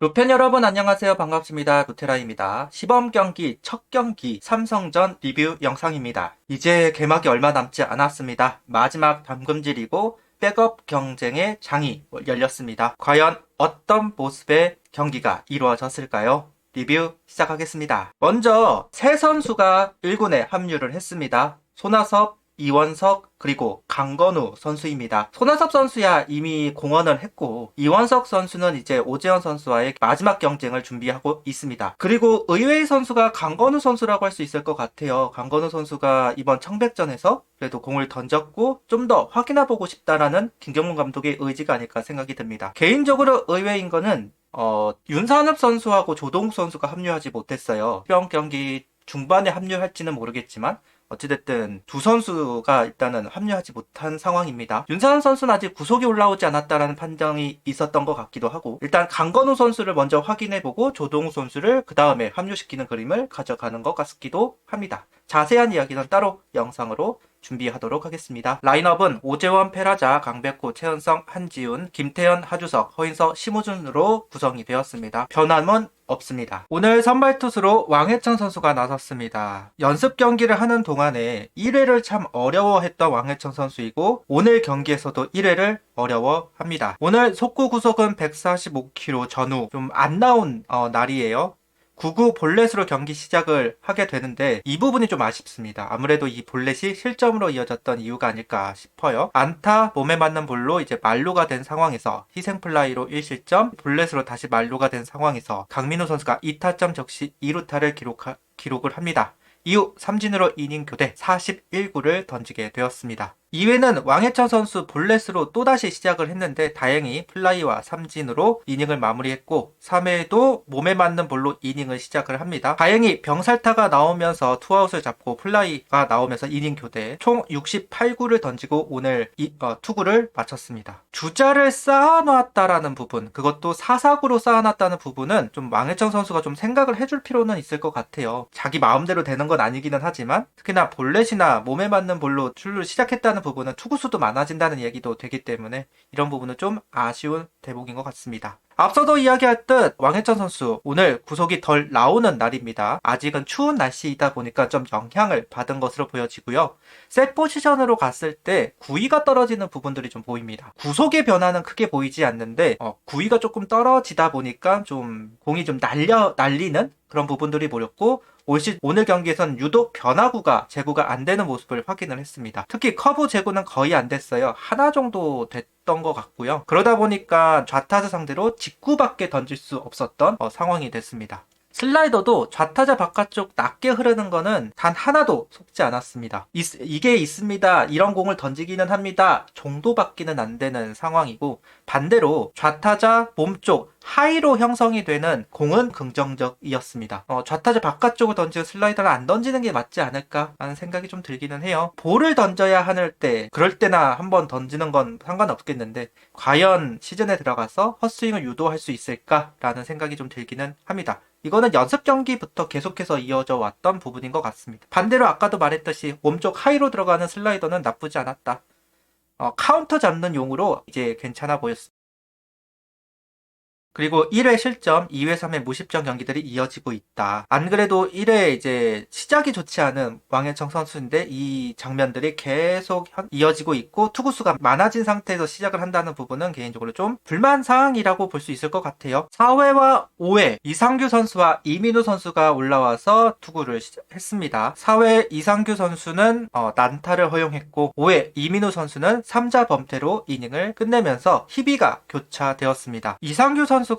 루팬 여러분 안녕하세요. 반갑습니다. 루테라입니다. 시범 경기 첫 경기 삼성전 리뷰 영상입니다. 이제 개막이 얼마 남지 않았습니다. 마지막 담금질이고 백업 경쟁의 장이 열렸습니다. 과연 어떤 모습의 경기가 이루어졌을까요? 리뷰 시작하겠습니다. 먼저 세 선수가 1군에 합류를 했습니다. 손아섭, 이원석, 그리고 강건우 선수입니다. 손아섭 선수야 이미 공헌을 했고, 이원석 선수는 이제 오재현 선수와의 마지막 경쟁을 준비하고 있습니다. 그리고 의외의 선수가 강건우 선수라고 할 수 있을 것 같아요. 강건우 선수가 이번 청백전에서 그래도 공을 던졌고 좀 더 확인해보고 싶다라는 김경문 감독의 의지가 아닐까 생각이 듭니다. 개인적으로 의외인 거는 윤산엽 선수하고 조동욱 선수가 합류하지 못했어요. 이번 경기 중반에 합류할지는 모르겠지만 어찌됐든 두 선수가 일단은 합류하지 못한 상황입니다. 윤상현 선수는 아직 구속이 올라오지 않았다라는 판정이 있었던 것 같기도 하고, 일단 강건우 선수를 먼저 확인해보고 조동우 선수를 그 다음에 합류시키는 그림을 가져가는 것 같기도 합니다. 자세한 이야기는 따로 영상으로 준비하도록 하겠습니다. 라인업은 오재원, 페라자, 강백호, 최현성, 한지훈, 김태현, 하주석, 허인서, 심우준으로 구성이 되었습니다. 변함은 없습니다. 오늘 선발 투수로 왕해창 선수가 나섰습니다. 연습 경기를 하는 동안에 1회를 참 어려워했던 왕해창 선수이고, 오늘 경기에서도 1회를 어려워합니다. 오늘 속구 구속은 145km 전후 좀 안 나온 날이에요. 9구 볼넷으로 경기 시작을 하게 되는데 이 부분이 좀 아쉽습니다. 아무래도 이 볼넷이 실점으로 이어졌던 이유가 아닐까 싶어요. 안타, 몸에 맞는 볼로 이제 만루가 된 상황에서 희생플라이로 1실점, 볼넷으로 다시 만루가 된 상황에서 강민호 선수가 2타점 적시 2루타를 기록을 합니다. 이후 삼진으로 이닝 교대 41구를 던지게 되었습니다. 2회는 왕해찬 선수 볼넷으로 또다시 시작을 했는데 다행히 플라이와 삼진으로 이닝을 마무리했고, 3회에도 몸에 맞는 볼로 이닝을 시작을 합니다. 다행히 병살타가 나오면서 투아웃을 잡고 플라이가 나오면서 이닝 교대 총 68구를 던지고 오늘 투구를 마쳤습니다. 주자를 쌓아놨다라는 부분, 그것도 4사구로 쌓아놨다는 부분은 좀 왕해찬 선수가 좀 생각을 해줄 필요는 있을 것 같아요. 자기 마음대로 되는 건 아니기는 하지만 특히나 볼넷이나 몸에 맞는 볼로 출루를 시작했다는 부분은 투구수도 많아진다는 얘기도 되기 때문에 이런 부분은 좀 아쉬운 대목인 것 같습니다. 앞서도 이야기할 듯 왕해찬 선수 오늘 구속이 덜 나오는 날입니다. 아직은 추운 날씨이다 보니까 좀 영향을 받은 것으로 보여지고요. 셋 포지션으로 갔을 때 구위가 떨어지는 부분들이 좀 보입니다. 구속의 변화는 크게 보이지 않는데 구위가 조금 떨어지다 보니까 좀 공이 좀 날리는 그런 부분들이 보였고, 오늘 경기에선 유독 변화구가 제구가 안 되는 모습을 확인을 했습니다. 특히 커브 제구는 거의 안 됐어요. 하나 정도 됐던 것 같고요. 그러다 보니까 좌타자 상대로 직구밖에 던질 수 없었던 상황이 됐습니다. 슬라이더도 좌타자 바깥쪽 낮게 흐르는 거는 단 하나도 속지 않았습니다. 이게 있습니다. 이런 공을 던지기는 합니다. 정도밖에는 안 되는 상황이고, 반대로 좌타자 몸쪽 하이로 형성이 되는 공은 긍정적이었습니다. 좌타자 바깥쪽을 던지고 슬라이더를 안 던지는 게 맞지 않을까 하는 생각이 좀 들기는 해요. 볼을 던져야 할 때, 그럴 때나 한번 던지는 건 상관없겠는데 과연 시즌에 들어가서 헛스윙을 유도할 수 있을까라는 생각이 좀 들기는 합니다. 이거는 연습 경기부터 계속해서 이어져 왔던 부분인 것 같습니다. 반대로 아까도 말했듯이 몸쪽 하이로 들어가는 슬라이더는 나쁘지 않았다. 카운터 잡는 용으로 이제 괜찮아 보였습니다. 그리고 1회 실점, 2회, 3회 무실점 경기들이 이어지고 있다. 안 그래도 1회 이제 시작이 좋지 않은 왕해청 선수인데 이 장면들이 계속 이어지고 있고 투구수가 많아진 상태에서 시작을 한다는 부분은 개인적으로 좀 불만 사항이라고 볼 수 있을 것 같아요. 4회와 5회 이상규 선수와 이민우 선수가 올라와서 투구를 했습니다. 4회 이상규 선수는 난타를 허용했고 5회 이민우 선수는 3자 범퇴로 이닝을 끝내면서 희비가 교차되었습니다. 이상규 선수가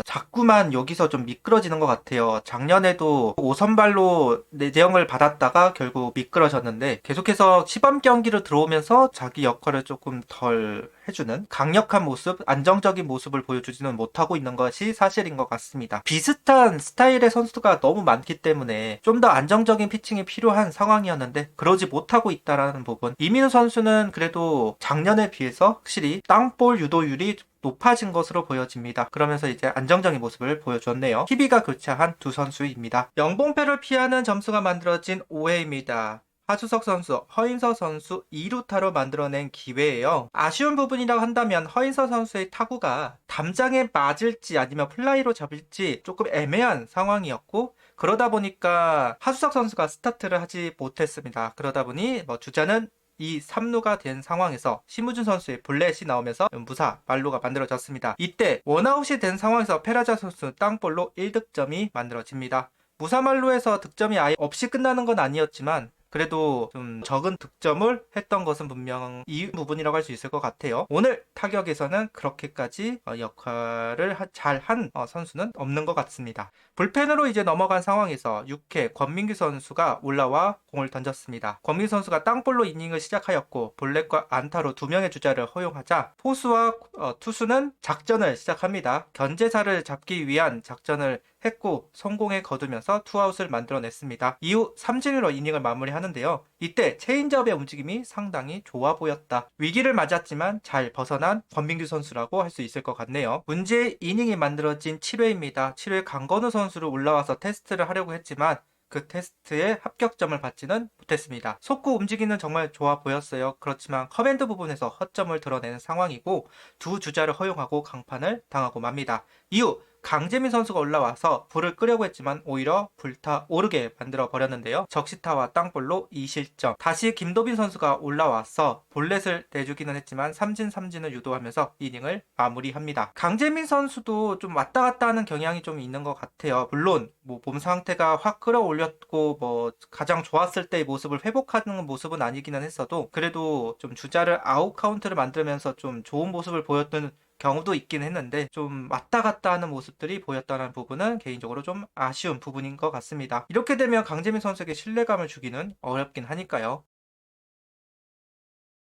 자꾸만 여기서 좀 미끄러지는 것 같아요. 작년에도 5선발로 내정을 받았다가 결국 미끄러졌는데 계속해서 시범 경기로 들어오면서 자기 역할을 조금 덜 해주는 강력한 모습, 안정적인 모습을 보여주지는 못하고 있는 것이 사실인 것 같습니다. 비슷한 스타일의 선수가 너무 많기 때문에 좀 더 안정적인 피칭이 필요한 상황이었는데 그러지 못하고 있다는 부분. 이민우 선수는 그래도 작년에 비해서 확실히 땅볼 유도율이 높아진 것으로 보여집니다. 그러면서 이제 안정적인 모습을 보여줬네요. 희비가 교차한 두 선수입니다. 영봉패를 피하는 점수가 만들어진 5회입니다. 하주석 선수, 허인서 선수 2루타로 만들어낸 기회예요. 아쉬운 부분이라고 한다면 허인서 선수의 타구가 담장에 맞을지 아니면 플라이로 잡을지 조금 애매한 상황이었고, 그러다 보니까 하주석 선수가 스타트를 하지 못했습니다. 그러다 보니 주자는 이 3루가 된 상황에서 심우준 선수의 볼넷이 나오면서 무사 만루가 만들어졌습니다. 이때 원아웃이 된 상황에서 페라자 선수 땅볼로 1득점이 만들어집니다. 무사 만루에서 득점이 아예 없이 끝나는 건 아니었지만 그래도 좀 적은 득점을 했던 것은 분명 이 부분이라고 할 수 있을 것 같아요. 오늘 타격에서는 그렇게까지 역할을 잘한 선수는 없는 것 같습니다. 불펜으로 이제 넘어간 상황에서 6회 권민규 선수가 올라와 공을 던졌습니다. 권민규 선수가 땅볼로 이닝을 시작하였고 볼넷과 안타로 2명의 주자를 허용하자 포수와 투수는 작전을 시작합니다. 견제사를 잡기 위한 작전을 했고 성공에 거두면서 투아웃을 만들어냈습니다. 이후 3진으로 이닝을 마무리하는데요. 이때 체인지업의 움직임이 상당히 좋아 보였다. 위기를 맞았지만 잘 벗어난 권민규 선수라고 할 수 있을 것 같네요. 문제의 이닝이 만들어진 7회입니다. 7회 강건우 선수를 올라와서 테스트를 하려고 했지만 그 테스트에 합격점을 받지는 못했습니다. 속구 움직이는 정말 좋아 보였어요. 그렇지만 커맨드 부분에서 허점을 드러내는 상황이고 두 주자를 허용하고 강판을 당하고 맙니다. 이후 강재민 선수가 올라와서 불을 끄려고 했지만 오히려 불타오르게 만들어 버렸는데요. 적시타와 땅볼로 2실점. 다시 김도빈 선수가 올라와서 볼넷을 내주기는 했지만 삼진을 유도하면서 이닝을 마무리합니다. 강재민 선수도 좀 왔다 갔다 하는 경향이 좀 있는 것 같아요. 물론 몸 상태가 확 끌어올렸고 가장 좋았을 때의 모습을 회복하는 모습은 아니기는 했어도 그래도 좀 주자를 아웃 카운트를 만들면서 좀 좋은 모습을 보였던 경우도 있긴 했는데 좀 왔다 갔다 하는 모습들이 보였다는 부분은 개인적으로 좀 아쉬운 부분인 것 같습니다. 이렇게 되면 강재민 선수에게 신뢰감을 주기는 어렵긴 하니까요.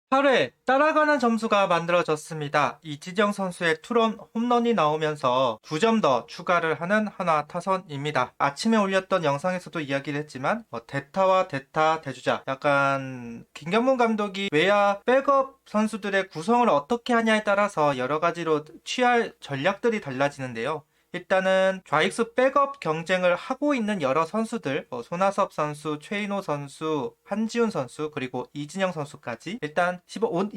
8회 따라가는 점수가 만들어졌습니다. 이지정 선수의 투런 홈런이 나오면서 9점 더 추가를 하는 하나 타선입니다. 아침에 올렸던 영상에서도 이야기를 했지만 대타와 대타 대주자 약간 김경문 감독이 외야 백업 선수들의 구성을 어떻게 하냐에 따라서 여러 가지로 취할 전략들이 달라지는데요. 일단은 좌익수 백업 경쟁을 하고 있는 여러 선수들, 손아섭 선수, 최인호 선수, 한지훈 선수, 그리고 이진영 선수까지 일단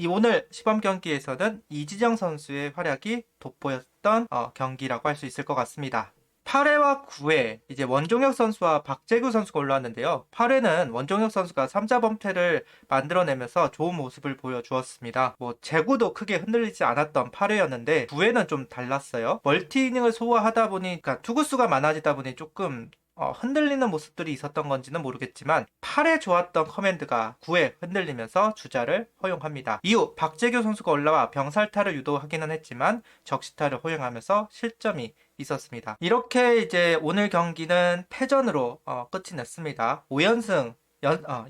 오늘 시범 경기에서는 이진영 선수의 활약이 돋보였던 경기라고 할 수 있을 것 같습니다. 8회와 9회 이제 원종혁 선수와 박재규 선수가 올라왔는데요. 8회는 원종혁 선수가 3자 범퇴를 만들어내면서 좋은 모습을 보여주었습니다. 제구도 크게 흔들리지 않았던 8회였는데 9회는 좀 달랐어요. 멀티 이닝을 소화하다 보니까 투구수가 많아지다 보니 조금 흔들리는 모습들이 있었던 건지는 모르겠지만 8회 좋았던 커맨드가 9회 흔들리면서 주자를 허용합니다. 이후 박재규 선수가 올라와 병살타를 유도하기는 했지만 적시타를 허용하면서 실점이 있었습니다. 이렇게 이제 오늘 경기는 패전으로 끝이 났습니다. 5연승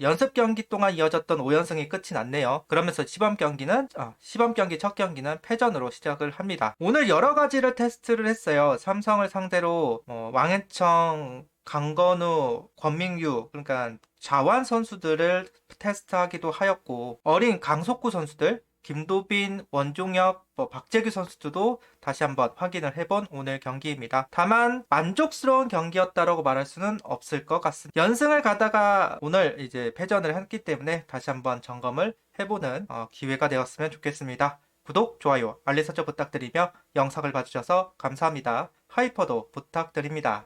연습 경기 동안 이어졌던 5연승이 끝이 났네요. 그러면서 시범 경기 첫 경기는 패전으로 시작을 합니다. 오늘 여러 가지를 테스트를 했어요. 삼성을 상대로 왕해청, 강건우, 권민규 그러니까 자완 선수들을 테스트하기도 하였고 어린 강속구 선수들 김도빈, 원종혁, 박재규 선수들도 다시 한번 확인을 해본 오늘 경기입니다. 다만 만족스러운 경기였다라고 말할 수는 없을 것 같습니다. 연승을 가다가 오늘 이제 패전을 했기 때문에 다시 한번 점검을 해보는 기회가 되었으면 좋겠습니다. 구독, 좋아요, 알림 설정 부탁드리며 영상을 봐주셔서 감사합니다. 하이퍼도 부탁드립니다.